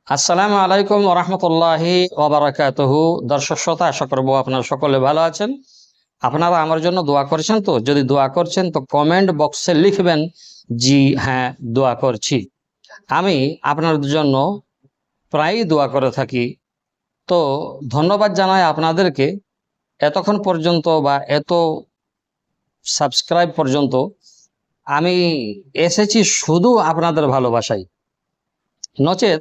আসসালামু আলাইকুম ওরহমতুল্লাহি ওবারাকাতুহু। দর্শক শ্রোতা, আশা করবো আপনারা সকলে ভালো আছেন। আপনারা আমার জন্য দোয়া করছেন। তো যদি দোয়া করছেন তো কমেন্ট বক্সে লিখবেন জি হ্যাঁ দোয়া করছি। আমি আপনাদের জন্য প্রায়ই দোয়া করে থাকি। তো ধন্যবাদ জানাই আপনাদেরকে এতক্ষণ পর্যন্ত বা এত সাবস্ক্রাইব পর্যন্ত আমি এসেছি শুধু আপনাদের ভালোবাসায়। নচেত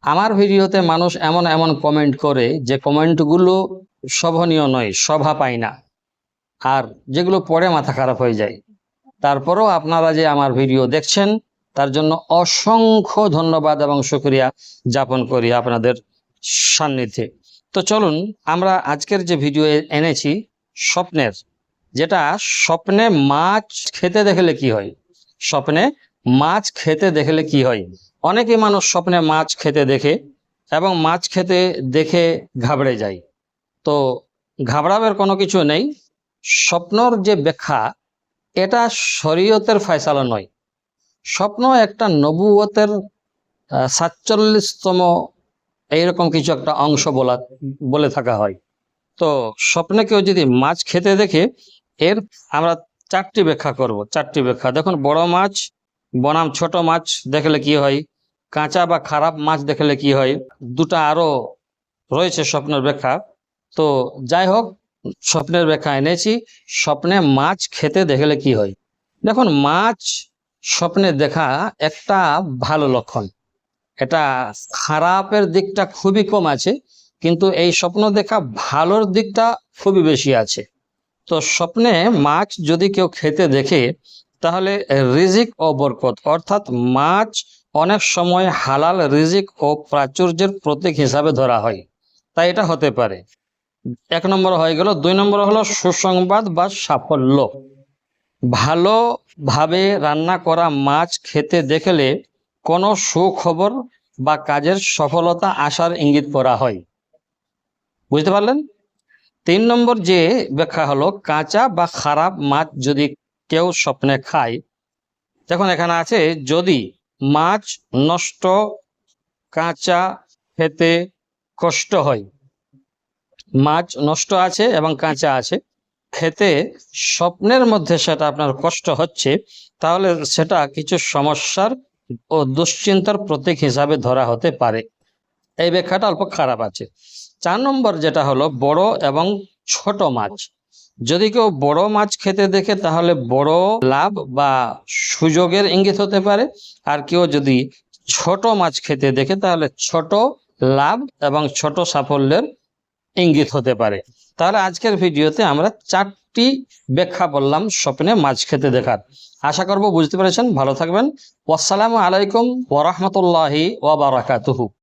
আমার ভিডিওতে মানুষ এমন এমন কমেন্ট করে যে কমেন্টগুলো শোভনীয় নয়, শোভা পায় না, আর যেগুলো পড়ে মাথা খারাপ হয়ে যায়। তারপরেও আপনারা যে আমার ভিডিও দেখছেন তার জন্য অসংখ্য ধন্যবাদ এবং শুকরিয়া জ্ঞাপন করি আপনাদের সান্নিধ্যে। তো চলুন আমরা আজকের যে ভিডিও এনেছি স্বপ্নের, যেটা স্বপ্নে মাছ খেতে দেখলে কি হয়। স্বপ্নে মাছ খেতে দেখলে কি হয়। অনেকেই মানুষ স্বপ্নে মাছ খেতে দেখে এবং মাছ খেতে দেখে ঘাবড়ে যায়। তো ঘাবড়াবার কোনো কিছু নেই। স্বপ্নর যে ব্যাখ্যা, এটা শরীয়তের ফয়সালা নয়। স্বপ্ন একটা নবুয়তের 47তম এইরকম কিছু একটা অংশ বলে থাকা হয়। তো স্বপ্নে কেউ যদি মাছ খেতে দেখে, এর আমরা চারটি ব্যাখ্যা করব। চারটি ব্যাখ্যা দেখুন। বড় মাছ বনাম ছোট মাছ দেখলে কি হয়, কাঁচা বা খারাপ মাছ দেখলে কি হয়, দুটা আরো রয়েছে স্বপ্নের ব্যাখ্যা। তো যাই হোক, স্বপ্নের ব্যাখ্যা এনেছি। স্বপ্নে মাছ খেতে দেখলে কি হয়। দেখুন, মাছ স্বপ্নে দেখা একটা ভালো লক্ষণ। এটা খারাপের দিকটা খুবই কম আছে, কিন্তু এই স্বপ্ন দেখা ভালোর দিকটা খুবই বেশি আছে। তো স্বপ্নে মাছ যদি কেউ খেতে দেখে, তাহলে রিজিক ও বরকত, অর্থাৎ মাছ অনেক সময় হালাল রিজিক ও প্রাচুর্যের প্রতীক হিসাবে ধরা হয়। তাই এটা হতে পারে। এক নম্বর হয়ে গেল। দুই নম্বর হলো সুসংবাদ বা সাফল্য। ভালোভাবে রান্না করা মাছ খেতে দেখলে কোনো সুখবর বা কাজের সফলতা আসার ইঙ্গিত করা হয়। বুঝতে পারলেন? তিন নম্বর যে ব্যাখ্যা হলো, কাঁচা বা খারাপ মাছ যদি কেউ স্বপ্নে খায়। দেখুন, এখানে আছে যদি মাছ নষ্ট, কাঁচা খেতে কষ্ট হয়। মাছ নষ্ট আছে এবং কাঁচা আছে, খেতে স্বপ্নের মধ্যে সেটা আপনার কষ্ট হচ্ছে, তাহলে সেটা কিছু সমস্যার ও দুশ্চিন্তার প্রতীক হিসাবে ধরা হতে পারে। এই ব্যাখ্যাটা অল্প খারাপ আছে। 4 নম্বর যেটা হলো বড় এবং ছোট মাছ। যদি কেউ বড় মাছ খেতে দেখে, তাহলে বড় লাভ বা সুযোগের ইঙ্গিত হতে পারে। আর কেউ যদি ছোট মাছ খেতে দেখে, তাহলে ছোট লাভ এবং ছোট সাফল্যের ইঙ্গিত হতে পারে। তাহলে আজকের ভিডিওতে আমরা 4টি ব্যাখ্যা বললাম স্বপ্নে মাছ খেতে দেখার। আশা করব বুঝতে পেরেছেন। ভালো থাকবেন। আসসালামু আলাইকুম ওয়া রাহমাতুল্লাহি ওয়া বারাকাতুহু।